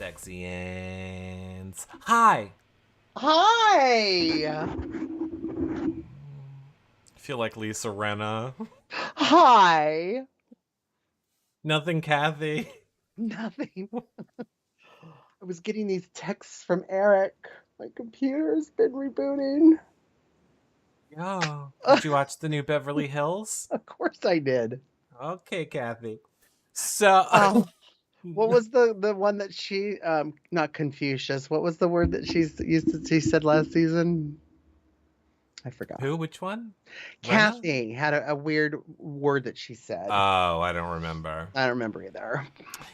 Sexians. Hi. Hi. I feel like Lisa Renna. Hi. Nothing, Kathy. Nothing. I was getting these texts from Eric. My computer's been rebooting. Yeah. Did you watch the new Beverly Hills? Of course I did. Okay, Kathy. So, Oh, what was the one that she not Confucius. What was the word that she said last season? I forgot. who? Which one? Renna? Kathy had a weird word that she said. Oh, I don't remember. I don't remember either.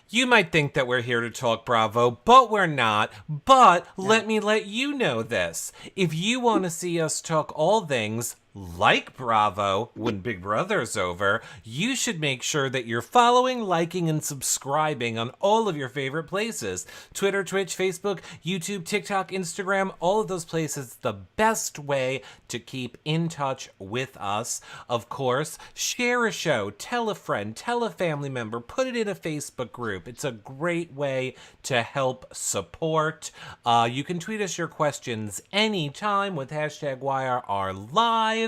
You might think that we're here to talk Bravo, but we're not. But No. let me let you know this. If you want to see us talk all things like Bravo when Big Brother's over, you should make sure that you're following, liking, and subscribing on all of your favorite places. Twitter, Twitch, Facebook, YouTube, TikTok, Instagram, all of those places. The best way to keep in touch with us. Of course, share a show, tell a friend, tell a family member, put it in a Facebook group. It's a great way to help support. You can tweet us your questions anytime with hashtag YRRLive.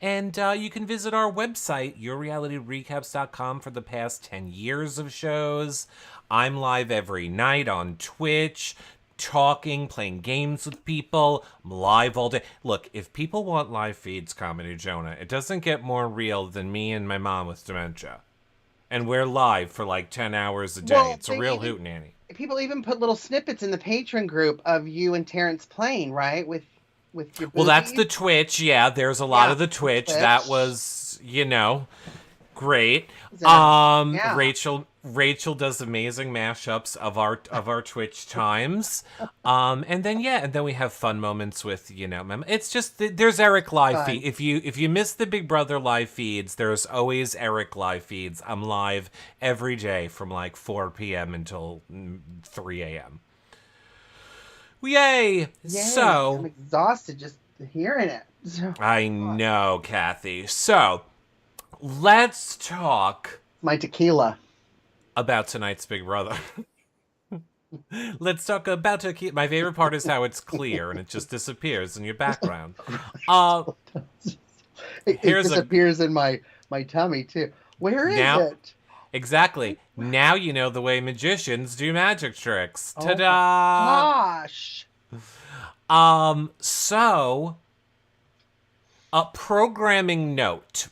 And you can visit our website, yourrealityrecaps.com, for the past 10 years of shows. I'm live every night on Twitch, talking, playing games with people. I'm live all day. Look, if people want live feeds, Comedy Jonah, it doesn't get more real than me and my mom with dementia. And we're live for like 10 hours a day. Well, It's a real hootenanny. people even put little snippets in the patron group of you and Terrence playing, right? With your Well, that's the boobies. Twitch. Yeah, there's a lot of the Twitch. That Twitch. was, great. Yeah. Rachel does amazing mashups of our Twitch times. And then we have fun moments with, it's just there's Eric live Fun. feed. If you miss the Big Brother live feeds, there's always Eric live feeds. I'm live every day from like 4 p.m. until 3 a.m. Yay! Yay. So I'm exhausted just hearing it. I know, Kathy. So let's talk My tequila. about tonight's Big Brother. Let's talk about tequila. My favorite part is how it's clear and it just disappears in your background. Uh, It here's a disappears in my tummy too. Where is now it? exactly. Now you know the way magicians do magic tricks. Oh my Ta-da! gosh. So a programming note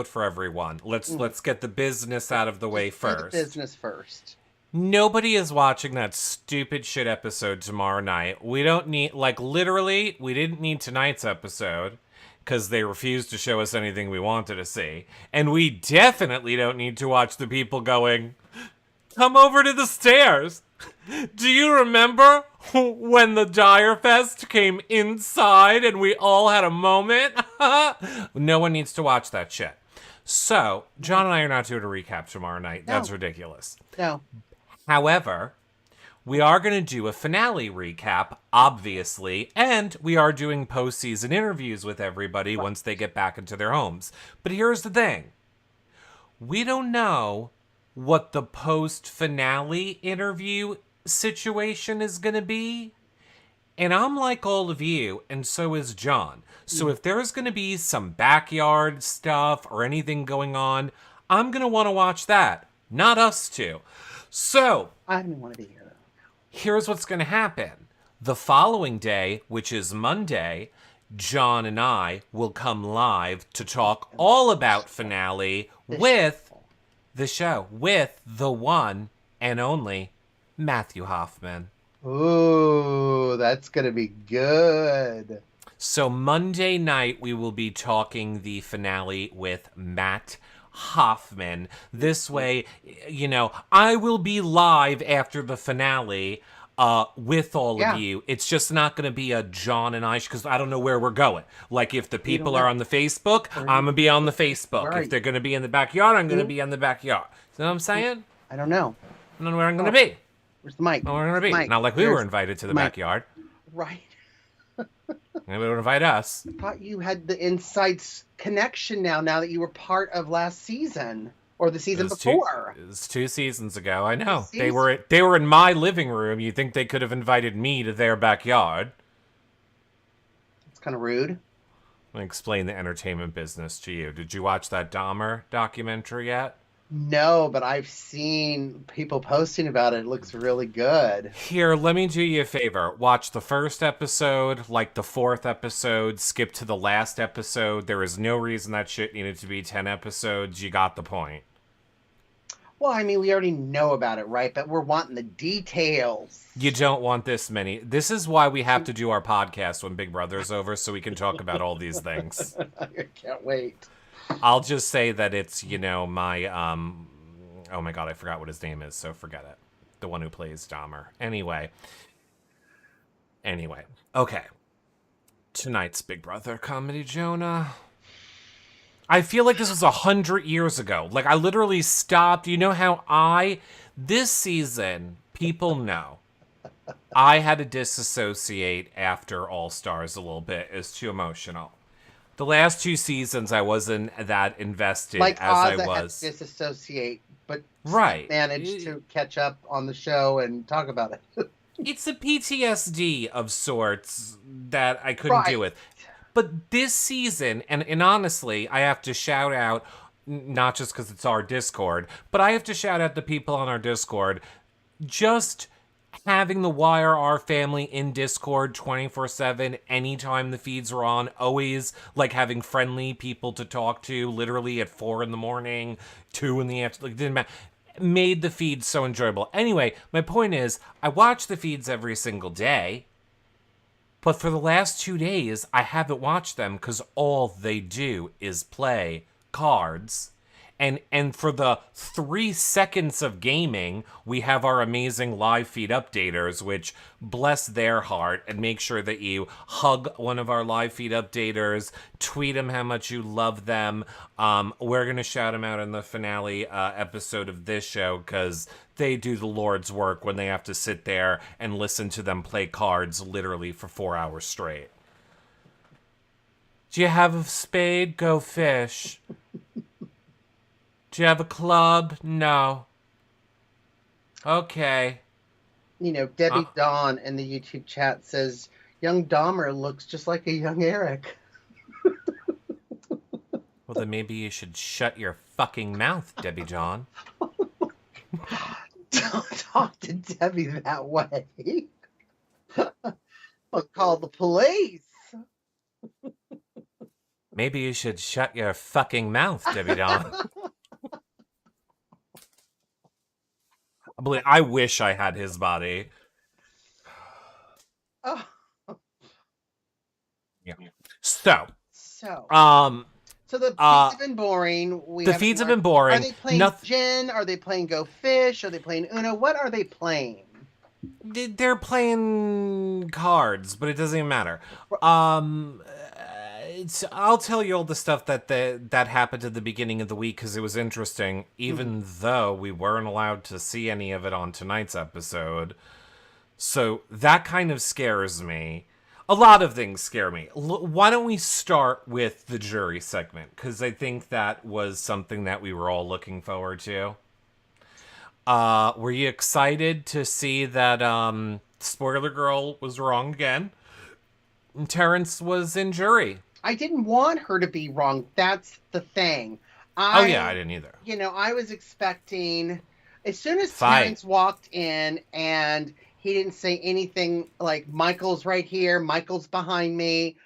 for everyone. Let's get the business out of the way Do the first. business first. Nobody is watching that stupid shit episode tomorrow night. We don't need, like, literally, we didn't need tonight's episode because they refused to show us anything we wanted to see. And we definitely don't need to watch the people going, come over to the stairs. Do you remember when the Dyer Fest came inside and we all had a moment? No one needs to watch that shit. So, John and I are not doing a recap tomorrow night. No. That's ridiculous. No. However, we are going to do a finale recap, obviously, and we are doing postseason interviews with everybody once they get back into their homes. But here's the thing. We don't know what the post-finale interview situation is going to be. And I'm like all of you, and so is John. So if there's going to be some backyard stuff or anything going on, I'm going to want to watch that, not us two. So, I don't want to be here. here's what's going to happen. The following day, which is Monday, John and I will come live to talk all about finale with the show, with the one and only Matthew Hoffman. Ooh, that's gonna be good. So Monday night, we will be talking the finale with Matt Hoffman. This way, I will be live after the finale with all of you. It's just not going to be a John and I, because I don't know where we're going. Like, if the people are on the Facebook, I'm going to be on the Facebook. If they're going to be in the backyard, I'm going to be in the backyard. You know what I'm saying? I don't know. I don't know where I'm going to be. Where's the mic? I don't know where I'm going to be. Not like we were invited to the backyard. Right. Maybe they would invite us. I thought you had the insights connection now that you were part of last season. or the It season was two. before. It was 2 seasons ago. I know. They Season. were in my living room. You think they could have invited me to their backyard? It's kind of rude. Let me explain the entertainment business to you. Did you watch that Dahmer documentary yet? No, but I've seen people posting about it. It looks really good. Here, let me do you a favor. Watch the first episode, like the fourth episode, skip to the last episode. There is no reason that shit needed to be 10 episodes. You got the point. Well, I mean, we already know about it, right? But we're wanting the details. You don't want this many. This is why we have to do our podcast when Big Brother's over, so we can talk about all these things. I can't wait. I'll just say that it's, my, oh my god, I forgot what his name is, so forget it. The one who plays Dahmer. Anyway. Okay. Tonight's Big Brother comedy, Jonah. I feel like this was 100 years ago. Like, I literally stopped. You know how this season, people know, I had to disassociate after All Stars a little bit. It's too emotional. The last 2 seasons, I wasn't that invested Like as Oz, I had was. to disassociate, but Right. managed to catch up on the show and talk about it. It's a PTSD of sorts that I couldn't deal with. But this season, and honestly, I have to shout out, not just because it's our Discord, but I have to shout out the people on our Discord. Just having the YRR family in Discord 24/7, anytime the feeds are on, always like having friendly people to talk to, literally at 4 a.m, 2 in the afternoon, like, didn't matter. Made the feed so enjoyable. Anyway, my point is, I watch the feeds every single day. But for the last 2 days, I haven't watched them because all they do is play cards. And for the 3 seconds of gaming, we have our amazing live feed updaters, which bless their heart, and make sure that you hug one of our live feed updaters, tweet them how much you love them. We're going to shout them out in the finale episode of this show because they do the Lord's work when they have to sit there and listen to them play cards literally for 4 hours straight. Do you have a spade? Go fish. Do you have a club? No. Okay. Debbie Dawn in the YouTube chat says, young Dahmer looks just like a young Eric. Well, then maybe you should shut your fucking mouth, Debbie Dawn. Don't talk to Debbie that way. I'll call the police. Maybe you should shut your fucking mouth, Debbie Dawn. I wish I had his body. Oh. Yeah. So the feeds have been boring. The feeds have been boring. Are they playing Gin? Are they playing Go Fish? Are they playing Uno? What are they playing? They're playing cards, but it doesn't even matter. I'll tell you all the stuff that happened at the beginning of the week because it was interesting, even though we weren't allowed to see any of it on tonight's episode. So that kind of scares me. A lot of things scare me. Why don't we start with the jury segment? Because I think that was something that we were all looking forward to. Were you excited to see that Spoiler Girl was wrong again? Terrence was in jury. I didn't want her to be wrong. That's the thing. I didn't either. I was expecting, as soon as Terrence walked in and he didn't say anything like, Michael's right here, Michael's behind me.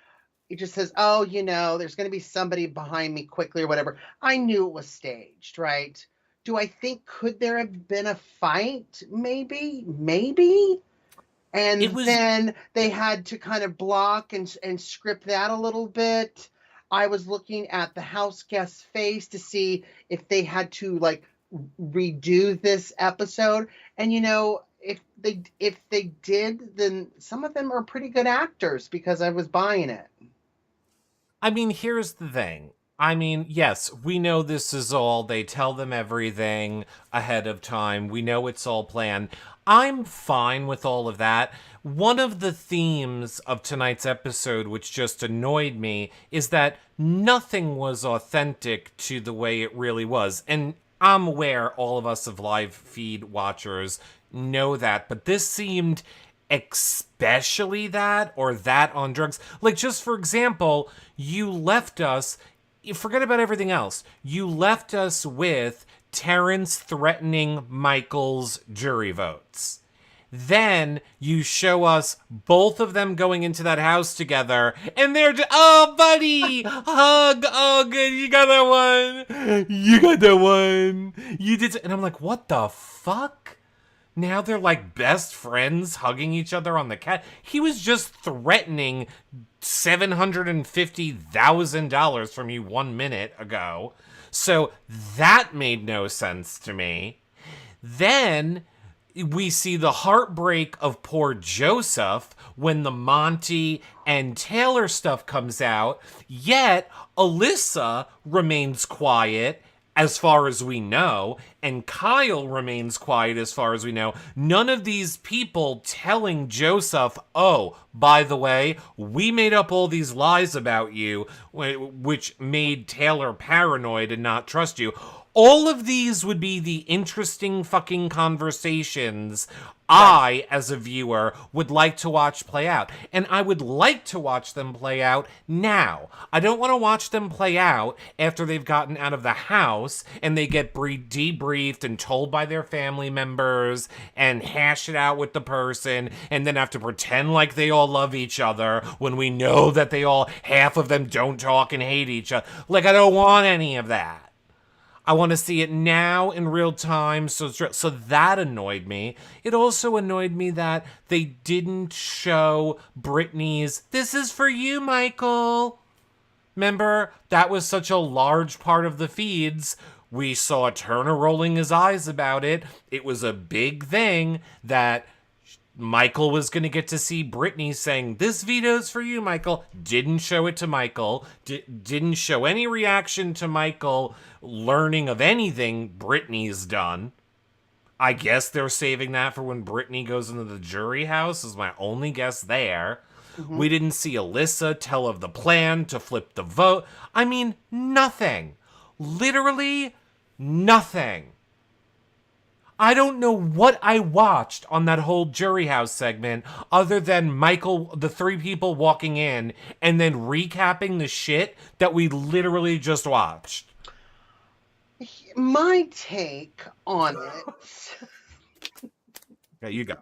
He just says, oh, there's going to be somebody behind me quickly or whatever. I knew it was staged, right? Do I think, could there have been a fight? Maybe. And then they had to kind of block and script that a little bit. I was looking at the house guest's face to see if they had to redo this episode. And if they did, then some of them are pretty good actors because I was buying it. I mean, here's the thing. Yes, we know this is all, they tell them everything ahead of time. We know it's all planned. I'm fine with all of that. One of the themes of tonight's episode, which just annoyed me, is that nothing was authentic to the way it really was. And I'm aware all of us of live feed watchers know that, but this seemed especially that, or that on drugs. Like, just for example, you left us, forget about everything else, you left us with Terrence threatening Michael's jury votes. Then you show us both of them going into that house together, and they're just, oh, buddy, hug, oh, good, you got that one, you got that one, you did, and I'm like, what the fuck? Now they're like best friends hugging each other on the cat. He was just threatening $750,000 from you 1 minute ago. So that made no sense to me. Then we see the heartbreak of poor Joseph when the Monty and Taylor stuff comes out. Yet Alyssa remains quiet as far as we know, and Kyle remains quiet as far as we know. None of these people telling Joseph, oh, by the way, we made up all these lies about you, which made Taylor paranoid and not trust you. All of these would be the interesting fucking conversations I, as a viewer, would like to watch play out. And I would like to watch them play out now. I don't want to watch them play out after they've gotten out of the house and they get debriefed and told by their family members and hash it out with the person and then have to pretend like they all love each other when we know that they all, half of them don't talk and hate each other. Like, I don't want any of that. I want to see it now in real time, so that annoyed me. It also annoyed me that they didn't show Brittany's, this is for you, Michael. Remember, that was such a large part of the feeds. We saw Turner rolling his eyes about it. It was a big thing that Michael was going to get to see Brittany saying, this veto's for you, Michael. Didn't show it to Michael. Didn't show any reaction to Michael learning of anything Brittany's done. I guess they're saving that for when Brittany goes into the jury house, is my only guess there. Mm-hmm. We didn't see Alyssa tell of the plan to flip the vote. I mean, nothing. Literally nothing. I don't know what I watched on that whole jury house segment other than Michael, the three people walking in and then recapping the shit that we literally just watched. My take on it... Yeah, you go.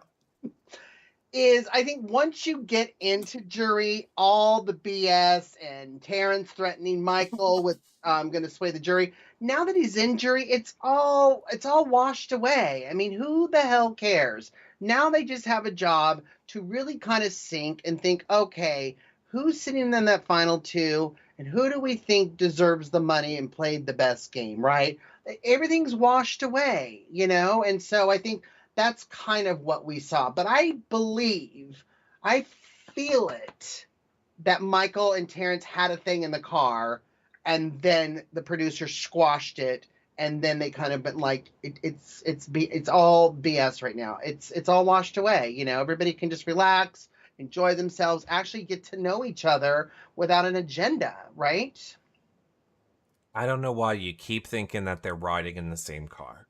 Is I think once you get into jury, all the BS and Terrence threatening Michael with I'm going to sway the jury. Now that he's in jury, it's all washed away. I mean, who the hell cares? Now they just have a job to really kind of sink and think, okay, who's sitting in that final two, and who do we think deserves the money and played the best game, right? Everything's washed away, you know? And so I think that's kind of what we saw. But I feel it, that Michael and Terrence had a thing in the car, and then the producer squashed it, and then they kind of been like, it's all BS right now. It's all washed away. You know, everybody can just relax, enjoy themselves, actually get to know each other without an agenda, right? I don't know why you keep thinking that they're riding in the same car.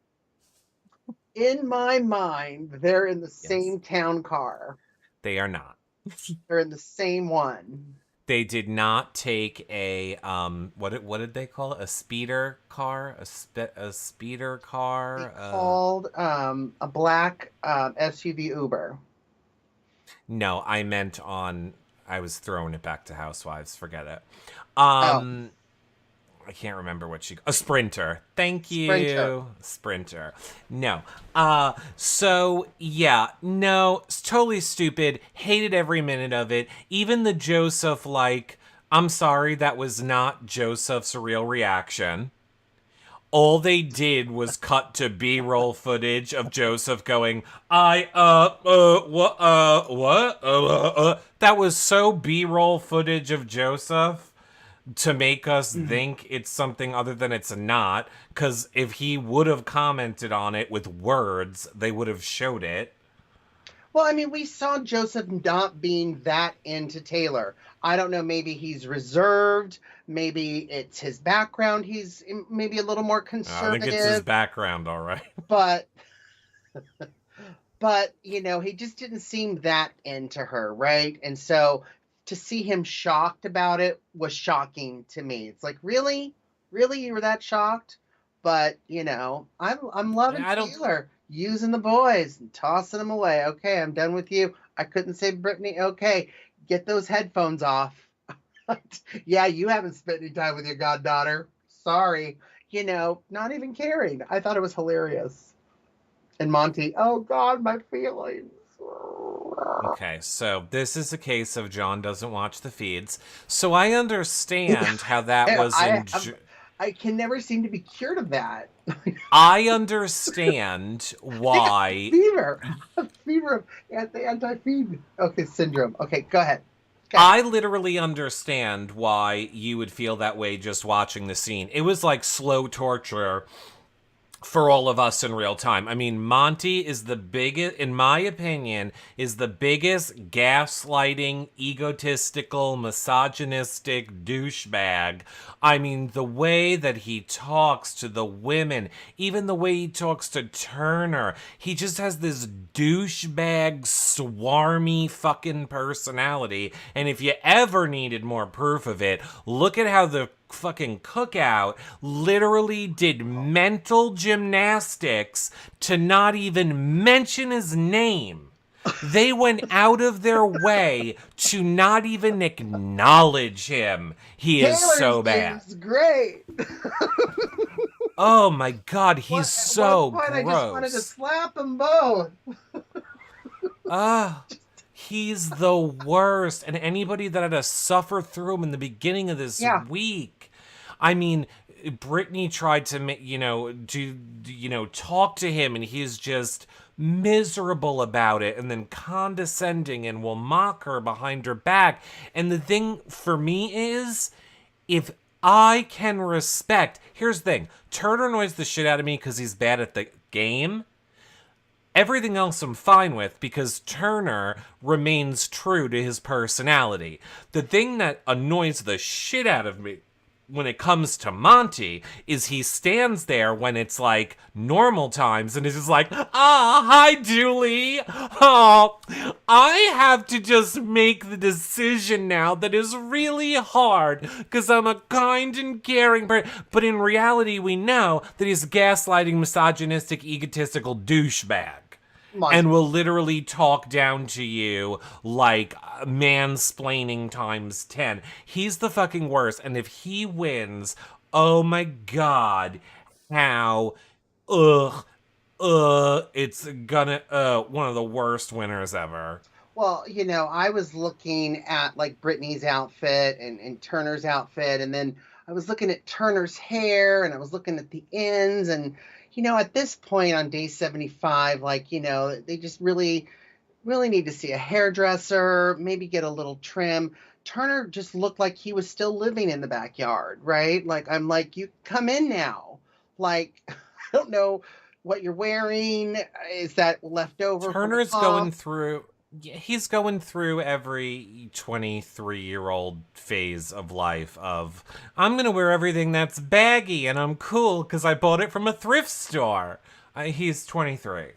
In my mind, they're in the same town car. They are not. They're in the same one. They did not take a what did they call it? A speeder car? A speeder car? They called a black SUV Uber. No, I meant I was throwing it back to Housewives. Forget it. I can't remember what a Sprinter. Thank you. Sprinter. No. So yeah, no, it's totally stupid. Hated every minute of it. Even the Joseph, I'm sorry, that was not Joseph's real reaction. All they did was cut to B-roll footage of Joseph going, what? That was so B-roll footage of Joseph to make us think it's something other than it's not, because if he would have commented on it with words, they would have showed it. Well, I mean, we saw Joseph not being that into Taylor. I don't know, maybe he's reserved, maybe it's his background, he's maybe a little more I think it's his conservative, background, all right. but he just didn't seem that into her, right? And so to see him shocked about it was shocking to me. It's like, really? Really you were that shocked? But, I'm loving I don't. Taylor using the boys and tossing them away. Okay, I'm done with you. I couldn't say Brittany. Okay, get those headphones off. Yeah, you haven't spent any time with your goddaughter. Sorry. Not even caring. I thought it was hilarious. And Monty, oh God, my feelings. Okay, so this is a case of John doesn't watch the feeds. So I understand how that was I I can never seem to be cured of that. I understand I why. got fever at the anti-feed. Okay, syndrome. Okay, go ahead. Okay. I literally understand why you would feel that way just watching the scene. It was like slow torture for all of us in real time. I mean, Monty is the biggest, in my opinion, is the biggest gaslighting, egotistical, misogynistic douchebag. I mean, the way that he talks to the women, even the way he talks to Turner, he just has this douchebag, swarmy fucking personality. And if you ever needed more proof of it, look at how the fucking cookout literally did mental gymnastics to not even mention his name. They went out of their way to not even acknowledge him. He is Taylor's so bad. is great. Oh my God, he's so At one point, I just wanted to gross. slap them both. He's the worst. And anybody that had to suffer through him in the beginning of this Yeah. week. I mean, Brittany tried to, talk to him, and he's just miserable about it, and then condescending and will mock her behind her back. And the thing for me is, if I can respect, here's the thing: Turner annoys the shit out of me because he's bad at the game. Everything else I'm fine with because Turner remains true to his personality. The thing that annoys the shit out of me when it comes to Monty is he stands there when it's like normal times and is just like, hi, Julie. Oh, I have to just make the decision now that is really hard because I'm a kind and caring person. But in reality, we know that he's a gaslighting, misogynistic, egotistical douchebag. And will literally talk down to you like mansplaining times 10. He's the fucking worst. And if he wins, oh my God, how, it's gonna, one of the worst winners ever. Well, I was looking at like Brittany's outfit and Turner's outfit, and then I was looking at Turner's hair, and I was looking at the ends, and at this point on day 75, like, they just really, really need to see a hairdresser, maybe get a little trim. Turner just looked like he was still living in the backyard, right? Like, I'm like, you come in now. Like, I don't know what you're wearing. Is that leftover? Turner's going through. He's going through every 23-year-old phase of life of, I'm going to wear everything that's baggy and I'm cool because I bought it from a thrift store. He's 23.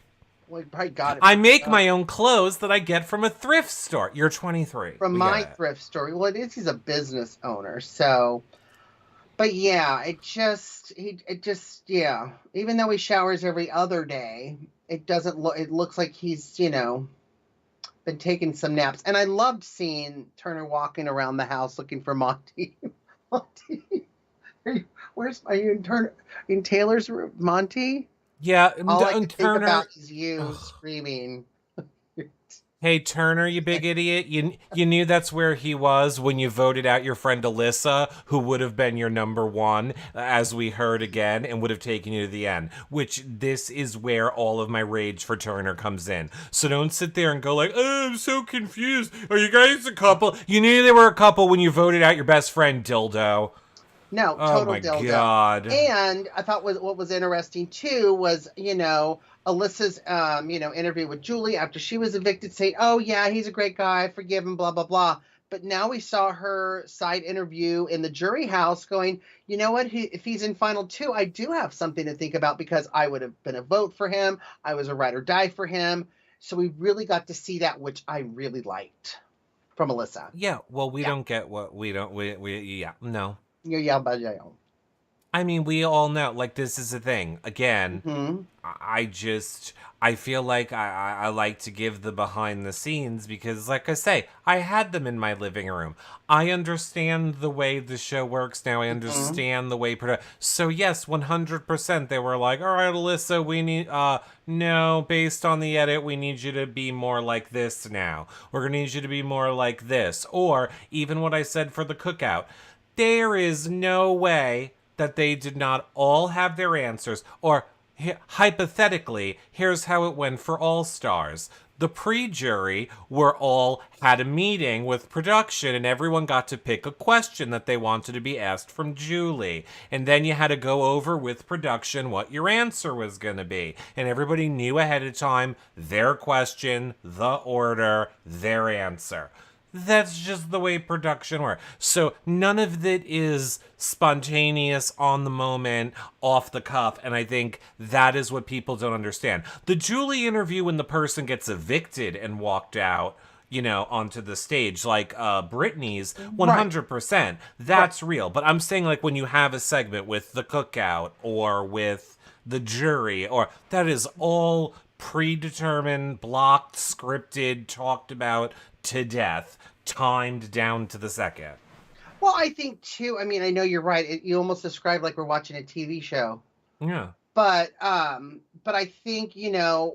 Well, he probably got it. I make my own clothes that I get from a thrift store. You're 23. From my thrift store. Well, it is. He's a business owner. So, but yeah, it just, yeah. Even though he showers every other day, it doesn't look, it looks like he's, been taking some naps. And I loved seeing Turner walking around the house looking for Monty. Monty, are you in Taylor's room? Monty? Yeah, all I can Turner. Think about is you screaming. Hey, Turner, you big idiot. You knew that's where he was when you voted out your friend Alyssa, who would have been your number one, as we heard again, and would have taken you to the end. Which, this is where all of my rage for Turner comes in. So don't sit there and go like, oh, I'm so confused. Are you guys a couple? You knew they were a couple when you voted out your best friend, dildo. No, Oh total my dildo. God. And I thought what was interesting too was, Alyssa's interview with Julie after she was evicted, saying, "Oh yeah, he's a great guy, forgive him, blah blah blah." But now we saw her side interview in the jury house, going, "You know what? If he's in final two, I do have something to think about because I would have been a vote for him. I was a ride or die for him." So we really got to see that, which I really liked from Alyssa. Yeah, well, we Yeah, don't get what we don't, yeah, no. yeah, but yeah. I mean, we all know, like, this is the thing. Again, Hmm. I just, I feel like I like to give the behind the scenes because, like I say, I had them in my living room. I understand the way the show works now. I Hmm. understand the way so yes, 100% they were like, all right, Alyssa, we need, no, based on the edit, we need you to be more like this now. We're gonna need you to be more like this. Or even what I said for the cookout. There is no way that they did not all have their answers. Or hypothetically, here's how it went for All Stars. The pre-jury were all had a meeting with production and everyone got to pick a question that they wanted to be asked from Julie. And then you had to go over with production what your answer was going to be. And everybody knew ahead of time their question, the order, their answer. That's just the way production works. So none of it is spontaneous, on the moment, off the cuff. And I think that is what people don't understand. The Julie interview when the person gets evicted and walked out, onto the stage, like Brittany's, Right. 100%. Right. That's real. But I'm saying, like, when you have a segment with the cookout or with the jury, or that is all predetermined, blocked, scripted, talked about to death, timed down to the second. Well, I think too. I mean, I know you're right. You almost described like we're watching a TV show, Yeah. but I think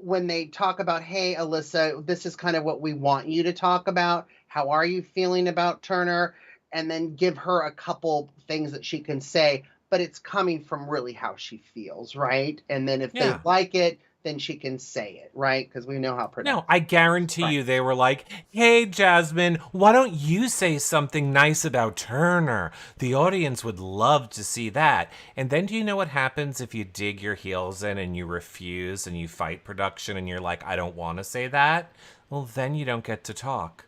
when they talk about, "Hey, Alyssa, this is kind of what we want you to talk about. How are you feeling about Turner?" And then give her a couple things that she can say, but it's coming from really how she feels, right? And then if they Yeah. like it, then she can say it, right? Because we know how No, production I works, guarantee right? you they were like, hey, Jasmine, why don't you say something nice about Turner? The audience would love to see that. And then do you know what happens if you dig your heels in and you refuse and you fight production and you're like, I don't want to say that? Well, then you don't get to talk.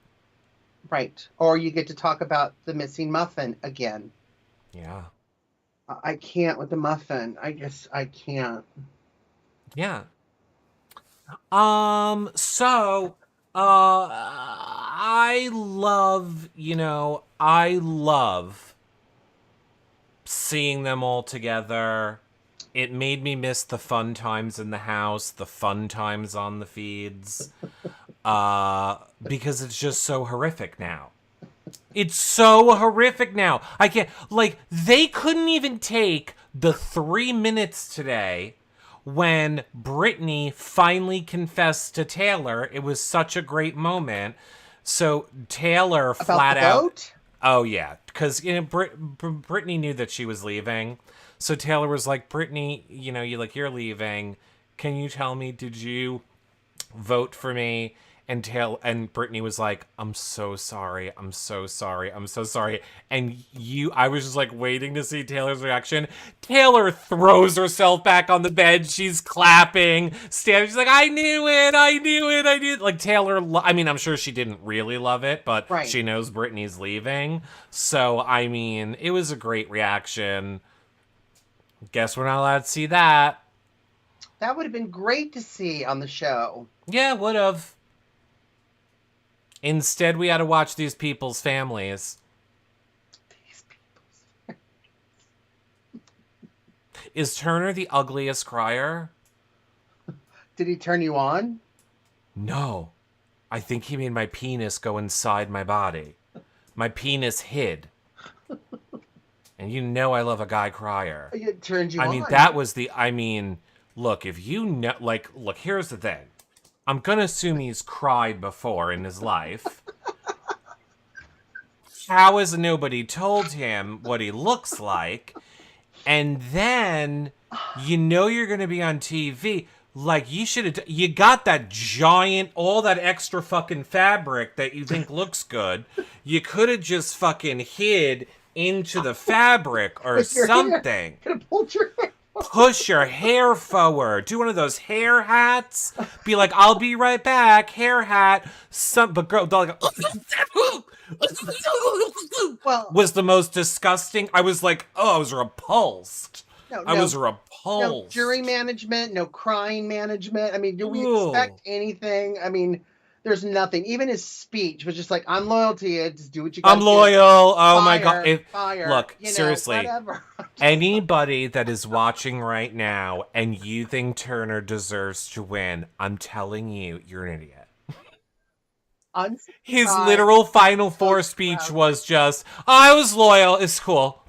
Right. Or you get to talk about the missing muffin again. Yeah. I can't with the muffin. I guess I can't. Yeah. So, I love seeing them all together. It made me miss the fun times in the house, the fun times on the feeds, because it's just so horrific now. It's so horrific now. I can't, like, they couldn't even take the 3 minutes today when Brittany finally confessed to Taylor. It was such a great moment. So Taylor About the flat out, vote? oh yeah, because Brittany knew that she was leaving. So Taylor was like, Brittany, you're leaving. Can you tell me, did you vote for me? And Brittany was like, I'm so sorry. I'm so sorry. I'm so sorry. And I was just like waiting to see Taylor's reaction. Taylor throws herself back on the bed. She's clapping, standing. She's like, I knew it. I knew it. I knew it. Like Taylor, I mean, I'm sure she didn't really love it, but Right. she knows Brittany's leaving. So, I mean, it was a great reaction. Guess we're not allowed to see that. That would have been great to see on the show. Yeah, would have. Instead, we had to watch these people's families. These people. Is Turner the ugliest crier? Did he turn you on? No. I think he made my penis go inside my body. My penis hid. And I love a guy crier. It turned you I on. mean, that was look, if you know, look, here's the thing. I'm gonna assume he's cried before in his life. How has nobody told him what he looks like? And then, you're gonna be on TV. Like, you got that giant, all that extra fucking fabric that you think looks good. You could have just fucking hid into the fabric or With your hair. something. Could have pulled your hair. Push your hair forward. Do one of those hair hats. Be like, I'll be right back. Hair hat. But girl, like, Well, was the most disgusting. I was like, I was repulsed. I was repulsed. No jury management, no crying management. I mean, do we Ooh. expect anything? I mean, there's nothing. Even his speech was just like, "I'm loyal to you. Just do what you got to do." I'm loyal. Oh my Fire, god. fire. Look, You know, seriously. whatever. Anybody that is watching right now and you think Turner deserves to win, I'm telling you, you're an idiot. His literal Final Four speech was just, I was loyal. It's cool.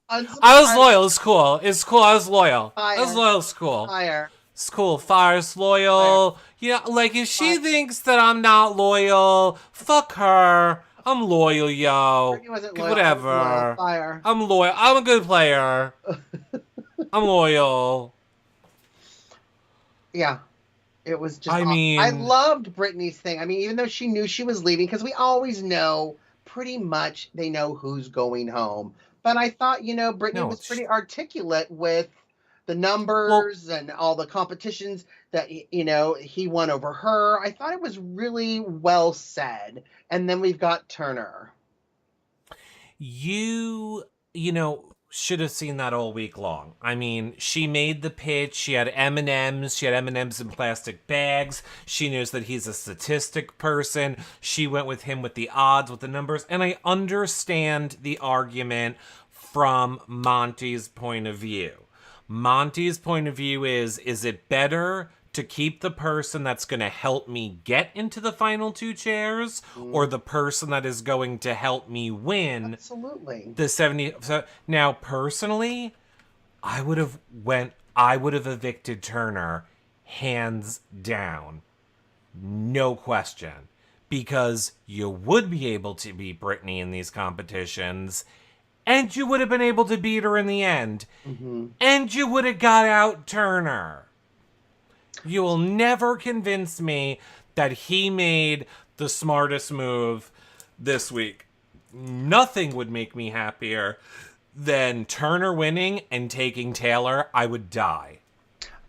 I was loyal. It's cool. It's cool. I was loyal. I was loyal. It's cool. Fire. It's cool. Fire's loyal. Fire. Yeah, like if she thinks that I'm not loyal, fuck her. I'm loyal, yo. Brittany wasn't loyal. Whatever. Fire. I'm loyal. I'm a good player. I'm loyal. Yeah. It was just. I mean, I loved Brittany's thing. I mean, even though she knew she was leaving, because we always know pretty much they know who's going home. But I thought, Brittany was pretty articulate with the numbers and all the competitions that, he won over her. I thought it was really well said. And then we've got Turner. You should have seen that all week long. I mean, she made the pitch. She had M&Ms. She had M&Ms in plastic bags. She knows that he's a statistic person. She went with him with the odds, with the numbers. And I understand the argument from Monty's point of view. Monty's point of view is it better to keep the person that's going to help me get into the final two chairs or the person that is going to help me win Absolutely. the 70? So now, personally, I would have evicted Turner hands down. No question. Because you would be able to beat Brittany in these competitions, and you would have been able to beat her in the end. Mm-hmm. And you would have got out Turner. You will never convince me that he made the smartest move this week. Nothing would make me happier than Turner winning and taking Taylor. I would die.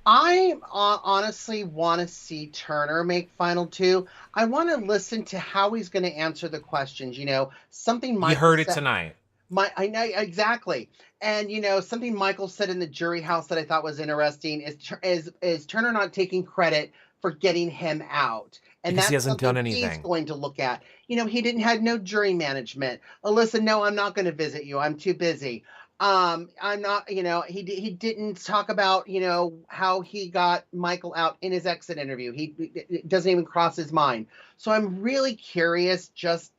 I honestly want to see Turner make final two. I want to listen to how he's going to answer the questions. Something Michael You heard it tonight. I know exactly. And something Michael said in the jury house that I thought was interesting is Turner not taking credit for getting him out. And because that's he hasn't done something anything. He's going to look at. He didn't have no jury management. Alyssa, no, I'm not going to visit you. I'm too busy. I'm not, he didn't talk about, how he got Michael out in his exit interview. It doesn't even cross his mind. So I'm really curious just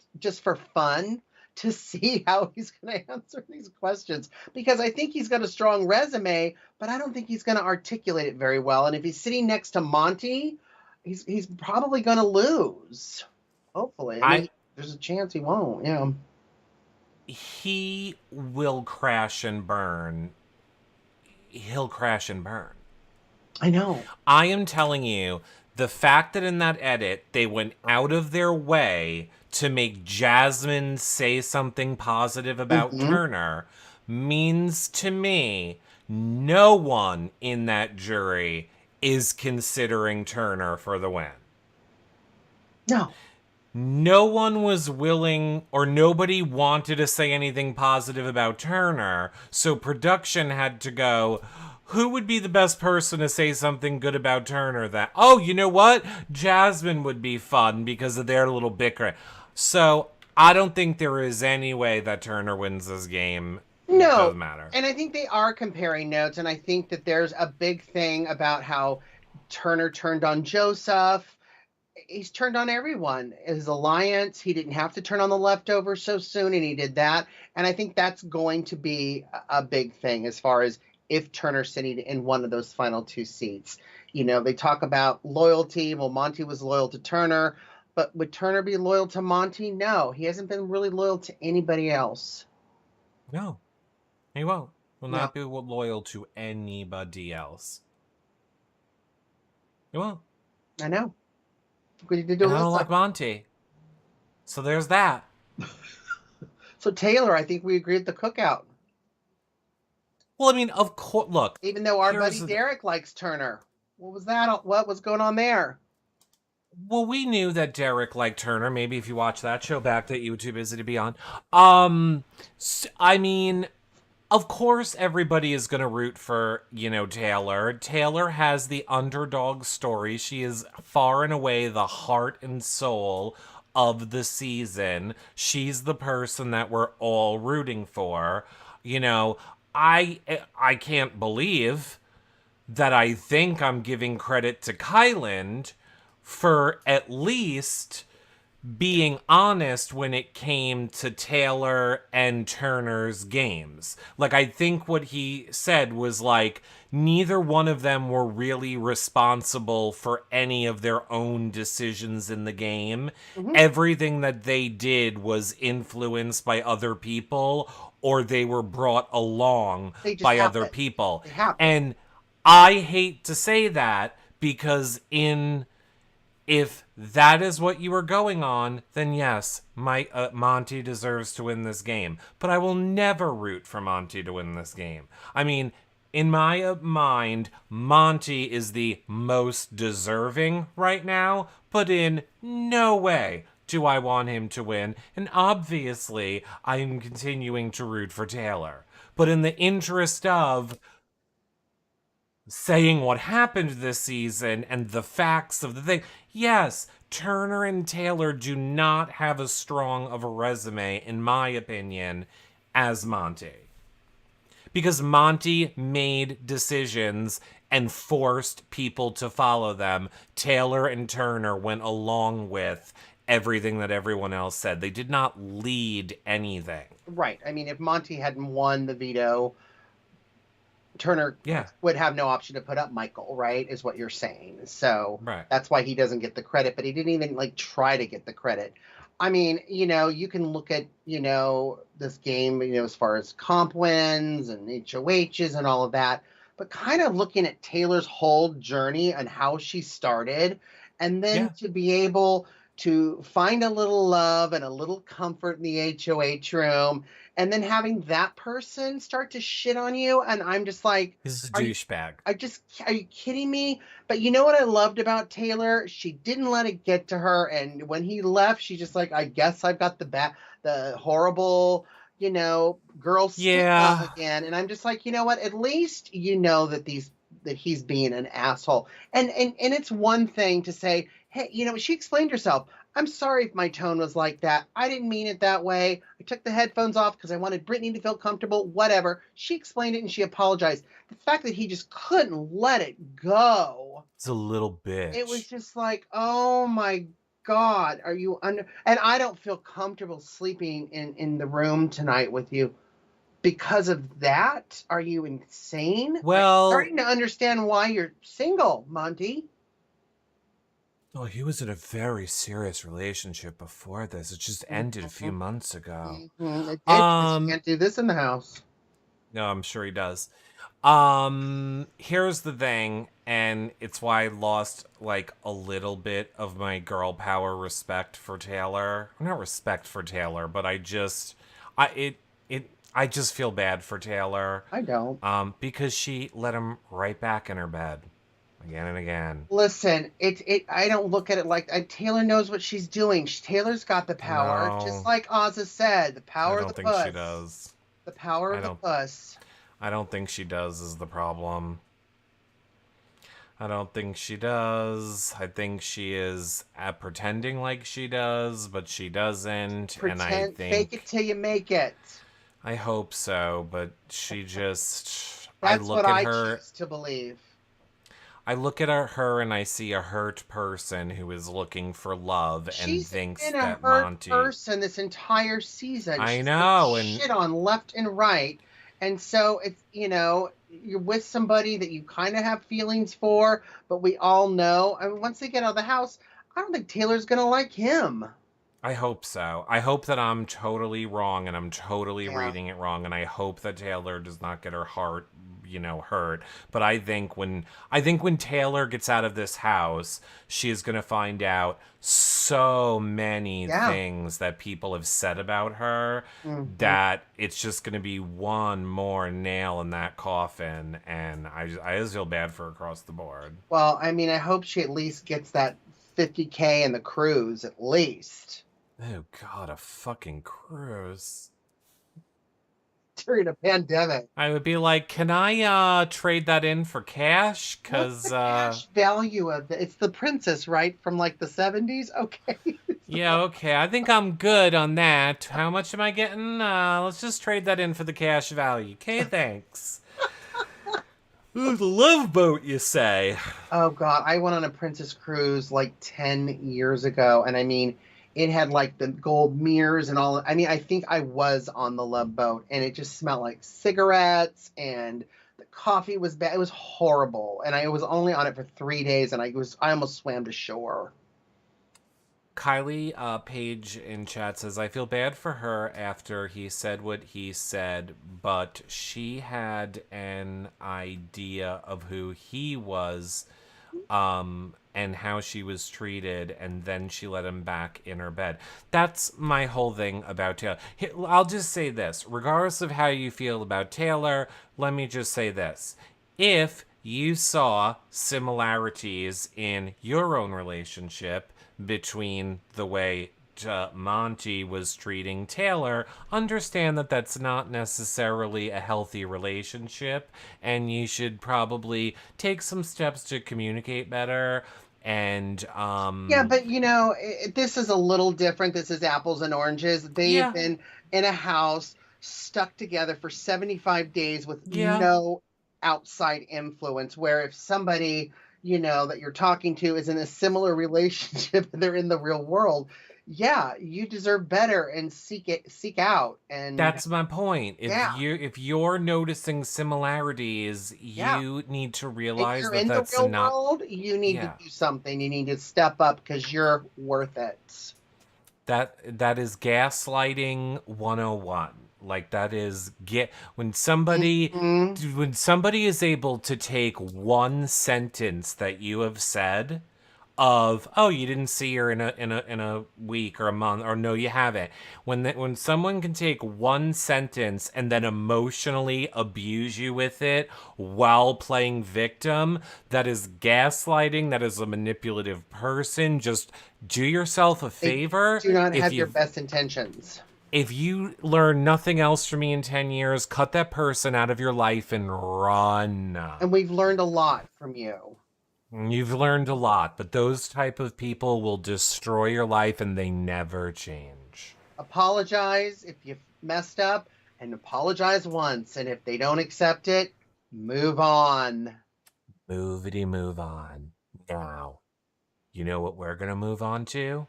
for fun to see how he's going to answer these questions, because I think he's got a strong resume, but I don't think he's going to articulate it very well. And if he's sitting next to Monty, he's probably going to lose. Hopefully. I mean, there's a chance he won't. Yeah. He will crash and burn. He'll crash and burn. I know. I am telling you, the fact that in that edit, they went out of their way to make Jasmine say something positive about Turner means to me no one in that jury is considering Turner for the win. No. No one was willing, or nobody wanted to say anything positive about Turner, so production had to go, who would be the best person to say something good about Turner? You know what? Jasmine would be fun because of their little bickering. So I don't think there is any way that Turner wins this game. No. It doesn't matter. And I think they are comparing notes, and I think that there's a big thing about how Turner turned on Joseph. He's turned on everyone. His alliance, he didn't have to turn on the leftovers so soon, and he did that. And I think that's going to be a big thing as far as if Turner's sitting in one of those final two seats. They talk about loyalty. Well, Monty was loyal to Turner, but would Turner be loyal to Monty? No, he hasn't been really loyal to anybody else. No, he won't. Will not be loyal to anybody else. He won't. I know. I don't like Monty. So there's that. So Taylor, I think we agreed at the cookout. Well, I mean, of course, look, Even though our buddy here's Derek likes Turner. What was that? What was going on there? well, we knew that Derek liked Turner. Maybe if you watch that show back that you were too busy to be on. I mean, of course, everybody is going to root for, Taylor. Taylor has the underdog story. She is far and away the heart and soul of the season. She's the person that we're all rooting for. I can't believe that I think I'm giving credit to Kyland for at least being honest when it came to Taylor and Turner's games. Like, I think what he said was like, neither one of them were really responsible for any of their own decisions in the game. Mm-hmm. Everything that they did was influenced by other people, or they were brought along by other people. And I hate to say that because if that is what you were going on, then yes, Monty deserves to win this game. But I will never root for Monty to win this game. I mean, in my mind, Monty is the most deserving right now, but in no way do I want him to win. And obviously, I am continuing to root for Taylor. But in the interest of saying what happened this season and the facts of the thing, yes, Turner and Taylor do not have as strong of a resume, in my opinion, as Monty. Because Monty made decisions and forced people to follow them. Taylor and Turner went along with everything that everyone else said. They did not lead anything. Right. I mean, if Monty hadn't won the veto, Turner would have no option to put up Michael, right, is what you're saying. So That's why he doesn't get the credit, but he didn't even try to get the credit. I mean, you can look at, this game, as far as comp wins and HOHs and all of that, but kind of looking at Taylor's whole journey and how she started, and then to be able to find a little love and a little comfort in the HOH room, and then having that person start to shit on you, and I'm just like, this is a douchebag. Are you kidding me? But you know what I loved about Taylor? She didn't let it get to her, and when he left, she just like, I guess I've got the horrible, girl stigma again, and I'm just like, you know what? At least that he's being an asshole, and it's one thing to say, hey, she explained herself. I'm sorry if my tone was like that. I didn't mean it that way. I took the headphones off because I wanted Brittany to feel comfortable, whatever. She explained it and she apologized. The fact that he just couldn't let it go. It's a little bitch. It was just like, oh my God, are you under? And I don't feel comfortable sleeping in the room tonight with you because of that. Are you insane? Well, I'm starting to understand why you're single, Monty. Oh, he was in a very serious relationship before this. It just ended a few months ago. Mm-hmm. It did, 'cause you can't do this in the house. No, I'm sure he does. Here's the thing, and it's why I lost a little bit of my girl power respect for Taylor. Not respect for Taylor, but I just feel bad for Taylor. I don't. Because she let him right back in her bed. Again and again. Listen, I don't look at it like Taylor knows what she's doing. Taylor's got the power, just like Ozza said. The power of the puss. I don't think she does. The power of the puss. I don't think she does is the problem. I don't think she does. I think she is pretending like she does, but she doesn't. And I think fake it till you make it. I hope so, but she just. That's what I choose to believe. I look at her and I see a hurt person who is looking for love and thinks that Monty. She's been a hurt person this entire season. I know, and shit on left and right, and so it's you're with somebody that you kind of have feelings for, but we all know. I mean, once they get out of the house, I don't think Taylor's gonna like him. I hope so. I hope that I'm totally wrong and I'm totally Yeah. reading it wrong, and I hope that Taylor does not get her heart, hurt. But I think when Taylor gets out of this house, she is going to find out so many Yeah. things that people have said about her Hmm. that it's just going to be one more nail in that coffin, and I just feel bad for her across the board. Well, I mean, I hope she at least gets that 50K in the cruise, at least Oh God, a fucking cruise. during a pandemic. I would be like, can I trade that in for cash? What's Cause the cash value of it? It's the princess, right? From like the 70s? Okay. yeah, okay, I think I'm good on that. How much am I getting? Let's just trade that in for the cash value. Okay, thanks. Ooh, the love boat, you say? Oh God, I went on a princess cruise like 10 years ago, and I mean, it had like the gold mirrors and all. I mean, I think I was on the Love Boat, and it just smelled like cigarettes, and the coffee was bad. It was horrible, and I was only on it for 3 days, and I almost swam to shore. Kylie Page in chat says, I feel bad for her after he said what he said, but she had an idea of who he was and how she was treated, and then she let him back in her bed. That's my whole thing about Taylor. I'll just say this. Regardless of how you feel about Taylor, let me just say this. If you saw similarities in your own relationship between the way Monty was treating Taylor, understand that that's not necessarily a healthy relationship, and you should probably take some steps to communicate better. And Yeah, but this is a little different. This is apples and oranges. They've yeah, been in a house stuck together for 75 days with yeah, no outside influence. Where if somebody, that you're talking to is in a similar relationship, they're in the real world, yeah, you deserve better and seek out. And that's my point. If yeah, you're noticing similarities, yeah. you need to If realize you're that in the that's real not. world, you need to Yeah, do something. You need to step up because you're worth it. that is gaslighting 101. Like that is get when somebody is able to take one sentence that you have said of, oh, you didn't see her in a week or a month, or no, you haven't. When someone can take one sentence and then emotionally abuse you with it while playing victim, that is gaslighting. That is a manipulative person. Just do yourself a They favor. do not if have your you best intentions. if you learn nothing else from me in 10 years, cut that person out of your life and run. And we've learned a lot from you. You've learned a lot, but those type of people will destroy your life and they never change. Apologize if you messed up and apologize once. And if they don't accept it, move on. Movity move on. Now, you know what we're going to move on to?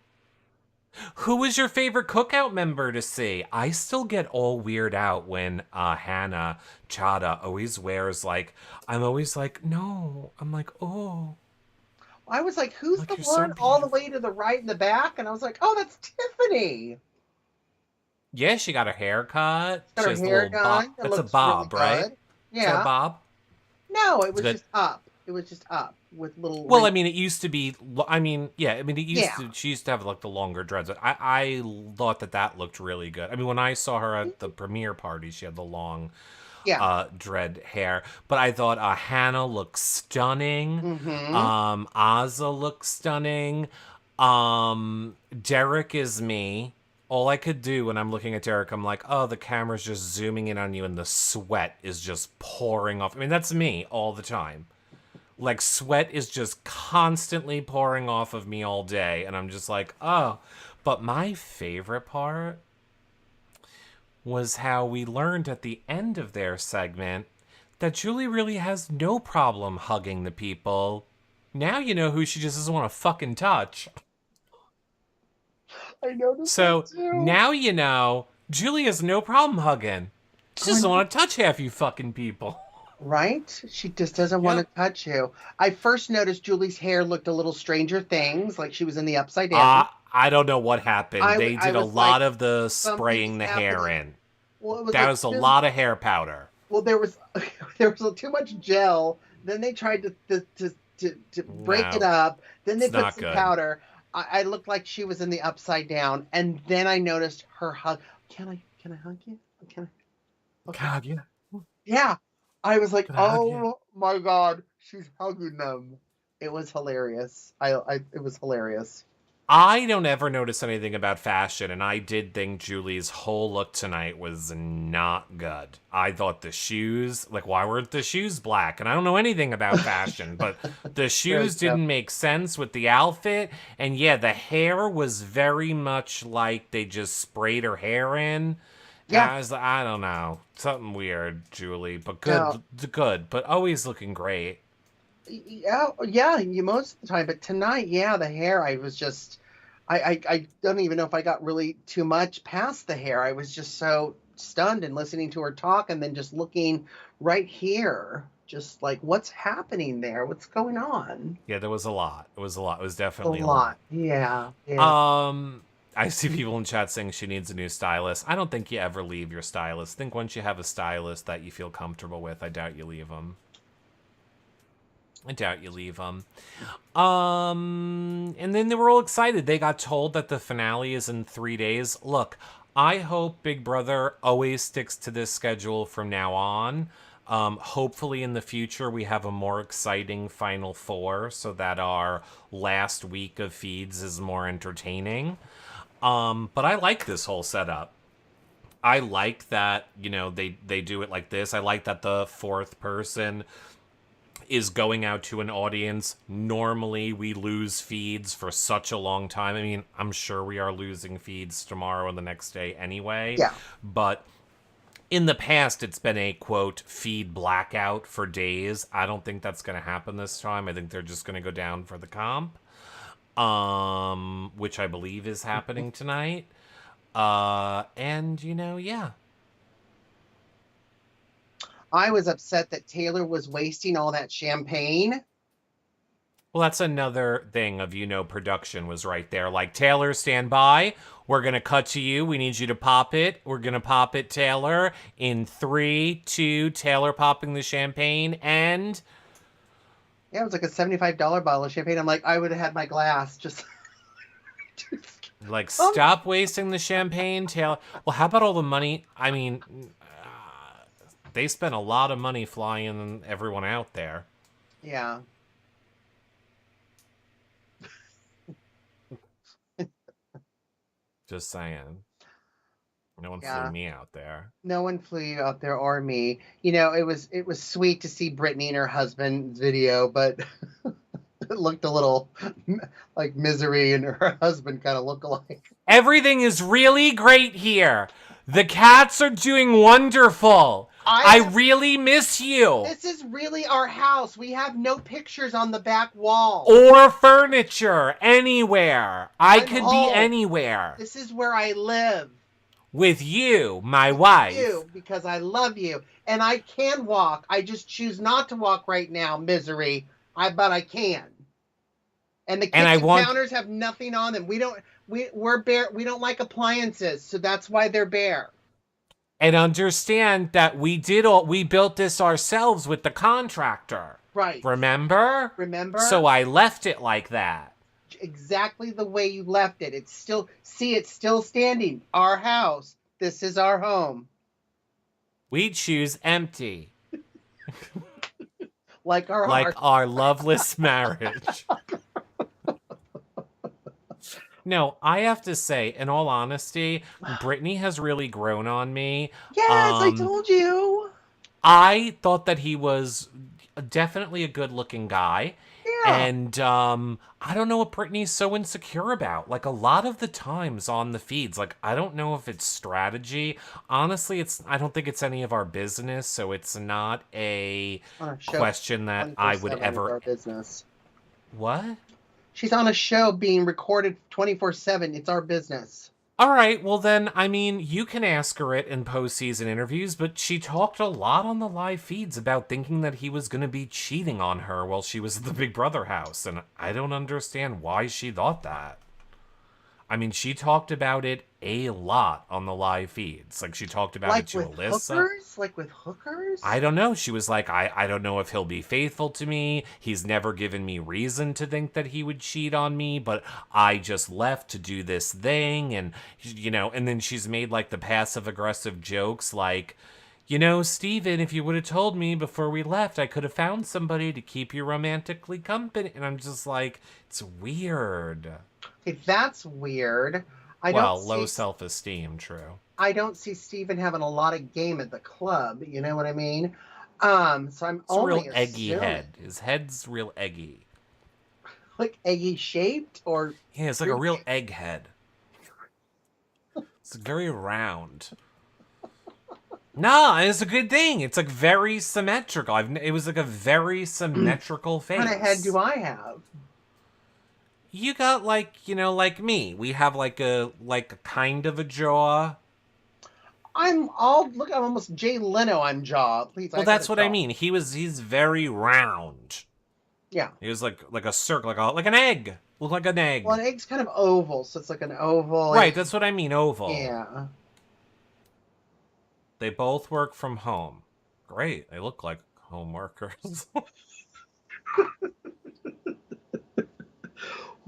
Who was your favorite cookout member to see? I still get all weird out when Hannah Chada always wears like, I'm always like, no. I'm like, oh, I was like, who's like the you're so one all the beautiful. way to the right in the back? And I was like, oh, that's Tiffany. Yeah, she got her hair cut. She's got She her has the hair little bob. done. It That's a looks really bob, right? good. Is that a Yeah. bob? No, it It's was good. just up. It was just up with little Well, I wrinkles. mean, it used to be. I mean, yeah. I mean, it used Yeah. to. She used to have like the longer dreads. I thought that looked really good. I mean, when I saw her at the premiere party, she had the long Yeah. dread hair. But I thought Hannah looked stunning. Mm-hmm. Ozza looked stunning. Derek is me. All I could do when I'm looking at Derek, I'm like, oh, the camera's just zooming in on you and the sweat is just pouring off. I mean, that's me all the time. Like, sweat is just constantly pouring off of me all day. And I'm just like, oh. But my favorite part was how we learned at the end of their segment that Julie really has no problem hugging the people. Now you know who she just doesn't want to fucking touch. I noticed that So too. now you know Julie has no problem hugging. She Oh, just I doesn't know. want to touch half you fucking people. Right? She just doesn't want to Yep. touch you. I first noticed Julie's hair looked a little Stranger Things, like she was in the upside down. I don't know what happened. They I did a was lot like, of the something's spraying the hair happening. in. Well, it was That like was a lot of hair powder. well, there was there was too much gel. Then they tried to break it No, up. Then they it's put not some good. powder. I looked like she was in the upside down, and then I noticed her hug. Can I hug you? Can I? Okay. God, yeah. Yeah. I was like, Can I hug you? oh my god, she's hugging them. It was hilarious. It was hilarious. I don't ever notice anything about fashion, and I did think Julie's whole look tonight was not good. I thought the shoes, like, why weren't the shoes black? And I don't know anything about fashion, but the Very shoes true. didn't make sense with the outfit. And yeah, the hair was very much like they just sprayed her hair in. And Yeah. I was like, I don't know. Something weird, Julie, but No. good, but always looking great. Yeah, yeah, you most of the time, but tonight, yeah, the hair, I was just, I don't even know if I got really too much past the hair. I was just so stunned and listening to her talk and then just looking right here, just like, what's happening there? What's going on? Yeah, there was a lot. It was a lot. It was A definitely a lot. lot. Yeah, yeah. I see people in chat saying she needs a new stylist. I don't think you ever leave your stylist. I think once you have a stylist that you feel comfortable with, I doubt you leave them. I doubt you leave them. And then they were all excited. They got told that the finale is in 3 days. Look, I hope Big Brother always sticks to this schedule from now on. Hopefully in the future we have a more exciting Final Four so that our last week of feeds is more entertaining. But I like this whole setup. I like that, they do it like this. I like that the fourth person is going out to an audience. Normally, we lose feeds for such a long time. I mean, I'm sure we are losing feeds tomorrow and the next day anyway. Yeah. But in the past, it's been a, quote, feed blackout for days. I don't think that's going to happen this time. I think they're just going to go down for the comp, which I believe is happening tonight. And, yeah. I was upset that Taylor was wasting all that champagne. Well, that's another thing of, production was right there. Like, Taylor, stand by. We're going to cut to you. We need you to pop it. We're going to pop it, Taylor. In 3, 2, Taylor popping the champagne, and... Yeah, it was like a $75 bottle of champagne. I'm like, I would have had my glass. Just... Like, stop wasting the champagne, Taylor. Well, how about all the money? I mean... they spent a lot of money flying everyone out there. Yeah. Just saying. No one flew me out there. No one flew you out there or me. It was sweet to see Brittany and her husband's video, but it looked a little like Misery and her husband kind of look alike. Everything is really great here. The cats are doing wonderful. I really miss you. This is really our house. We have no pictures on the back wall. Or furniture. Anywhere. I could be anywhere. This is where I live. With you, my wife. You, because I love you. And I can walk. I just choose not to walk right now, Misery. But I can. And the kitchen counters have nothing on them. We're bare. We don't like appliances, so that's why they're bare. And understand that we built this ourselves with the contractor. Right. Remember? So I left it like that. Exactly the way you left it. It's still standing. Our house. This is our home. We choose empty. Like our loveless marriage. No, I have to say, in all honesty, Brittany has really grown on me. Yes, I told you. I thought that he was definitely a good-looking guy. Yeah. And I don't know what Brittany's so insecure about. Like, a lot of the times on the feeds, like, I don't know if it's strategy. Honestly, I don't think it's any of our business, so it's not a question that I would ever... Our business. What? She's on a show being recorded 24/7. It's our business. All right, well then, I mean, you can ask her it in post-season interviews, but she talked a lot on the live feeds about thinking that he was going to be cheating on her while she was at the Big Brother house, and I don't understand why she thought that. I mean, she talked about it a lot on the live feeds. Like, she talked about it Like to with Alyssa. hookers? Like with hookers? I don't know. She was like, I don't know if he'll be faithful to me. He's never given me reason to think that he would cheat on me, but I just left to do this thing. And, and then she's made like the passive aggressive jokes like, Steven, if you would have told me before we left, I could have found somebody to keep you romantically company. And I'm just like, it's weird. Okay, that's weird. Well, low self-esteem, true. I don't see Steven having a lot of game at the club. You know what I mean? So I'm It's a real only eggy assuming, head. His head's real eggy. like eggy shaped or Yeah, it's like a real egg head. It's very round. No, it's a good thing. It's like very symmetrical. It was like a very symmetrical face. What kind of head do I have? You got like, like me. We have like a kind of a jaw. I'm almost Jay Leno on jaw. Please. Well, that's what I mean. He's very round. Yeah. He was like a circle, like an egg. Look like an egg. Well, an egg's kind of oval, so it's like an oval. Right, that's what I mean, oval. Yeah. They both work from home. Great. They look like home workers.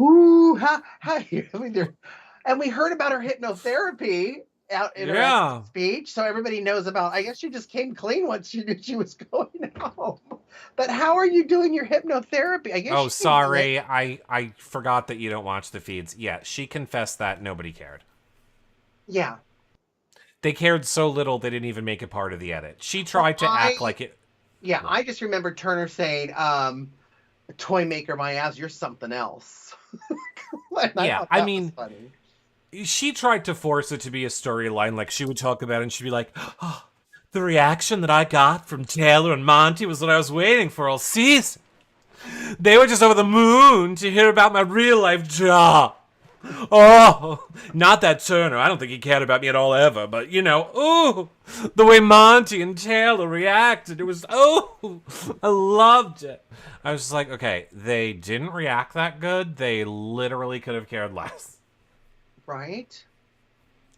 Ooh, how I mean, and we heard about her hypnotherapy out in her speech, so everybody knows about. I guess she just came clean once she knew she was going home. But how are you doing your hypnotherapy? I guess. Oh, sorry, I forgot that you don't watch the feeds. Yeah, she confessed that nobody cared. Yeah. They cared so little they didn't even make it part of the edit. She tried to act like it. Yeah, I just remember Turner saying, "Toy maker, my ass, you're something else." Yeah, I mean, she tried to force it to be a storyline. Like, she would talk about it and she'd be like, oh, the reaction that I got from Taylor and Monty was what I was waiting for all season. They were just over the moon to hear about my real life job. Oh, not that Turner. I don't think he cared about me at all ever. But, ooh, the way Monty and Taylor reacted. It was, I loved it. I was just like, okay, they didn't react that good. They literally could have cared less. Right?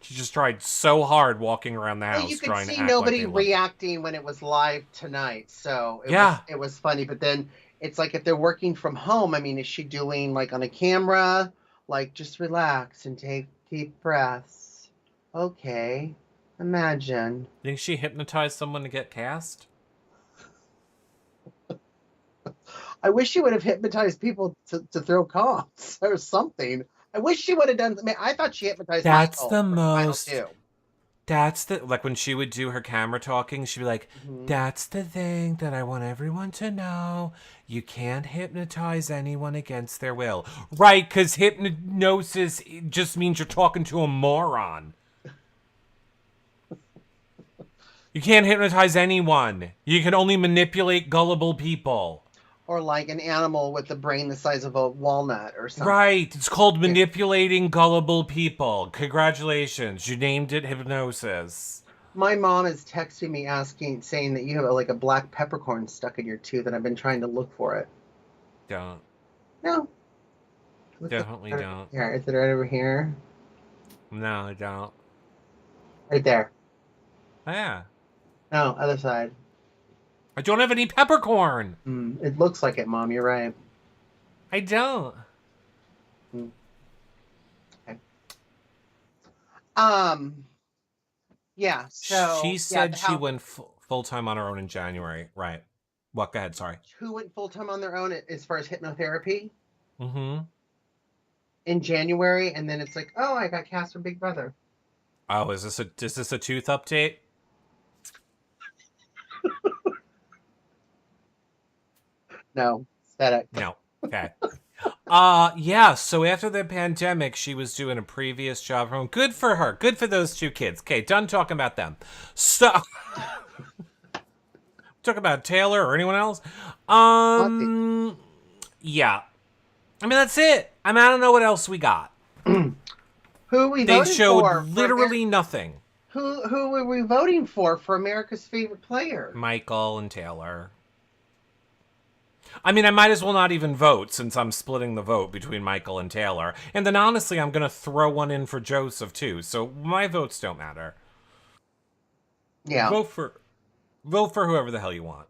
She just tried so hard walking around the house you could trying to see act nobody like reacting when it was live tonight. So it was funny. But then it's like if they're working from home, I mean, is she doing like on a camera? Like, just relax and take deep breaths. Okay. Imagine. Think she hypnotized someone to get cast? I wish she would have hypnotized people to throw comps or something. I wish she would have done. I mean, I thought she hypnotized. That's the most. That's the, like when she would do her camera talking, she'd be like, that's the thing that I want everyone to know. You can't hypnotize anyone against their will. Right, because hypnosis just means you're talking to a moron. You can't hypnotize anyone. You can only manipulate gullible people. Or like an animal with a brain the size of a walnut or something. Right. It's called manipulating gullible people. Congratulations. You named it hypnosis. My mom is texting me saying that you have like a black peppercorn stuck in your tooth, and I've been trying to look for it. Don't. No. Definitely don't. Here, is it right over here? No, I don't. Right there. Oh, yeah. No, other side. I don't have any peppercorn. It looks like it, Mom. You're right. I don't. Okay. Yeah. So she said she went full time on her own in January. Right. What? Go ahead. Sorry. Who went full time on their own as far as hypnotherapy? Mm-hmm. In January, and then it's like, oh, I got cast for Big Brother. Oh, is this a tooth update? No, aesthetic. No. Okay. Yeah, so after the pandemic, she was doing a previous job from home. Good for her. Good for those two kids. Okay, done talking about them. So talk about Taylor or anyone else? Yeah. I mean, that's it. I mean, I don't know what else we got. Who we They voted showed for literally nothing. Who were we voting for America's favorite player? Michael and Taylor. I mean, I might as well not even vote since I'm splitting the vote between Michael and Taylor. And then honestly, I'm going to throw one in for Joseph too. So my votes don't matter. Yeah. Vote for vote for whoever the hell you want.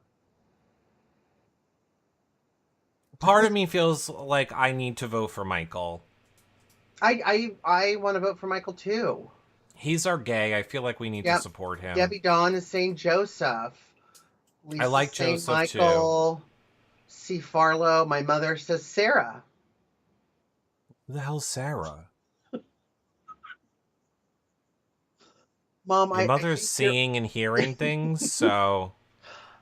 Part of me feels like I need to vote for Michael. I want to vote for Michael too. He's our gay. I feel like we need to Yep. support him. Debbie Dawn is saying Joseph. I Lisa's like saying Joseph too. Michael. C. Farlow. My mother says Sarah. Who the hell's Sarah? Mom, Your I mother's think you're seeing and hearing things, so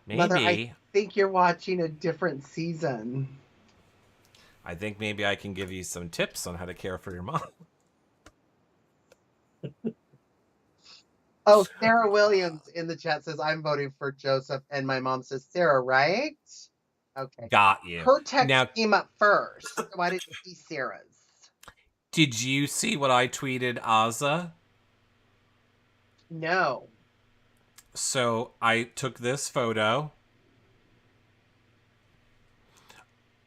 Mother, I maybe. think you're watching a different season. I think maybe I can give you some tips on how to care for your mom. Oh, Sarah Williams in the chat says I'm voting for Joseph, and my mom says Sarah, right? Okay. Got you. Her text Now, came up first, so I didn't see Sarah's. did you see what I tweeted, Azza? No. So I took this photo.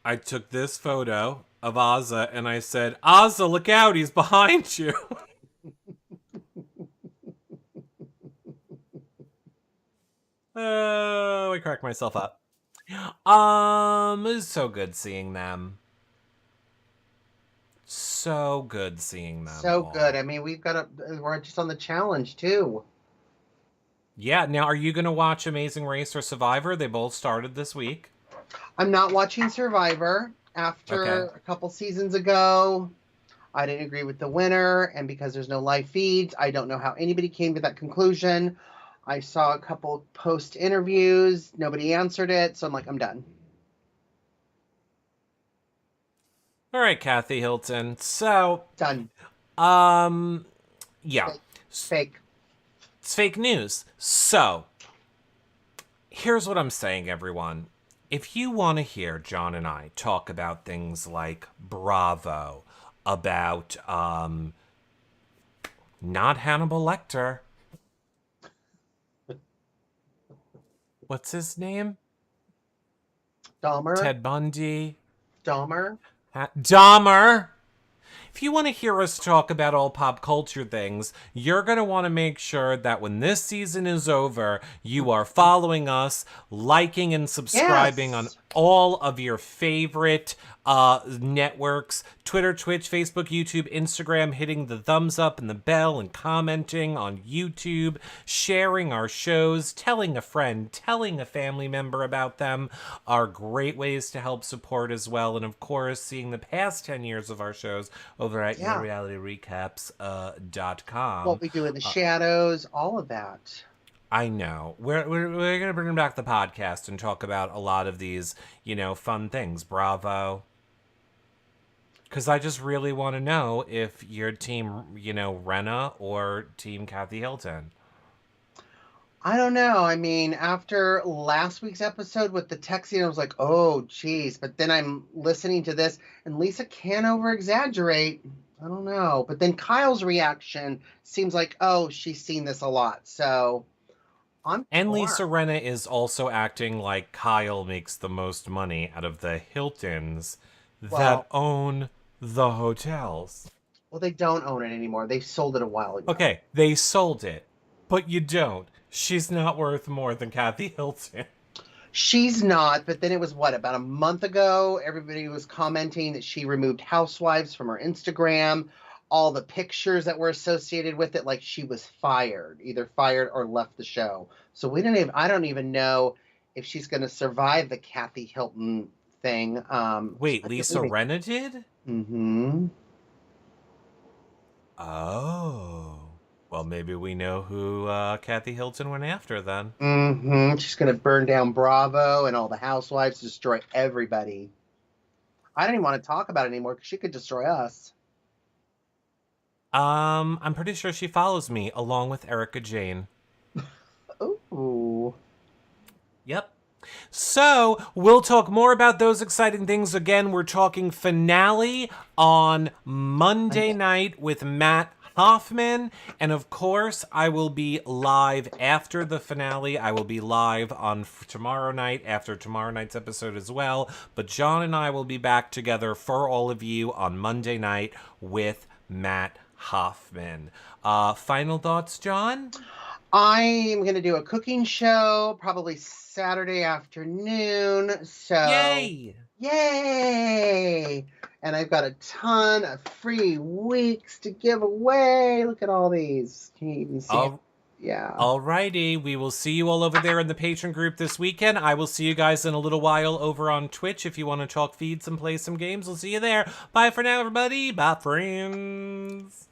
I took this photo of Azza and I said, Azza, look out, he's behind you. Oh, I cracked myself up. It was so good seeing them. So good seeing them. So all. good. I mean, we're just on the challenge too. Yeah, now are you going to watch Amazing Race or Survivor? They both started this week. I'm not watching Survivor. After a couple seasons ago, I didn't agree with the winner, and because there's no live feeds, I don't know how anybody came to that conclusion. I saw a couple post interviews, nobody answered it, so I'm like, I'm done. All right, Kathy Hilton. So, Done. Yeah. Fake. It's fake news. So, here's what I'm saying, everyone. If you want to hear John and I talk about things like Bravo, about, not Hannibal Lecter. What's his name? Dahmer. Ted Bundy. Dahmer. Dahmer. If you want to hear us talk about all pop culture things, you're going to want to make sure that when this season is over, you are following us, liking and subscribing on all of your favorite networks, Twitter, Twitch, Facebook, YouTube, Instagram, hitting the thumbs up and the bell and commenting on YouTube, sharing our shows, telling a friend, telling a family member about them are great ways to help support as well. And of course, seeing the past 10 years of our shows over at yourrealityrecaps.com. What we do in the shadows, all of that. I know. We're going to bring back the podcast and talk about a lot of these, fun things. Bravo. Because I just really want to know if you're team, Renna or team Kathy Hilton. I don't know. I mean, after last week's episode with the texting, I was like, oh, geez. But then I'm listening to this, and Lisa can over-exaggerate. I don't know. But then Kyle's reaction seems like, oh, she's seen this a lot. So I'm And torn. Lisa Renna is also acting like Kyle makes the most money out of the Hiltons that own the hotels. Well, they don't own it anymore. They sold it a while ago. Okay, they sold it, but you don't. She's not worth more than Kathy Hilton. She's not, but then it was about a month ago, everybody was commenting that she removed Housewives from her Instagram, all the pictures that were associated with it, like she was fired, either fired or left the show. So I don't even know if she's going to survive the Kathy Hilton thing. Wait, Lisa Renna did? Mm-hmm. Oh. Well, maybe we know who Kathy Hilton went after then. Mm-hmm. She's going to burn down Bravo and all the housewives, destroy everybody. I don't even want to talk about it anymore because she could destroy us. I'm pretty sure she follows me along with Erica Jane. Ooh. Yep. So, we'll talk more about those exciting things. Again, we're talking finale on Monday night with Matt Hoffman. And of course, I will be live after the finale. I will be live on tomorrow night after tomorrow night's episode as well. But John and I will be back together for all of you on Monday night with Matt Hoffman. Final thoughts, John? I'm going to do a cooking show probably Saturday afternoon. So Yay! And I've got a ton of free weeks to give away. Look at all these. Can you even see it? Yeah. Alrighty, we will see you all over there in the patron group this weekend. I will see you guys in a little while over on Twitch. If you want to talk feeds and play some games, we'll see you there. Bye for now, everybody. Bye, friends.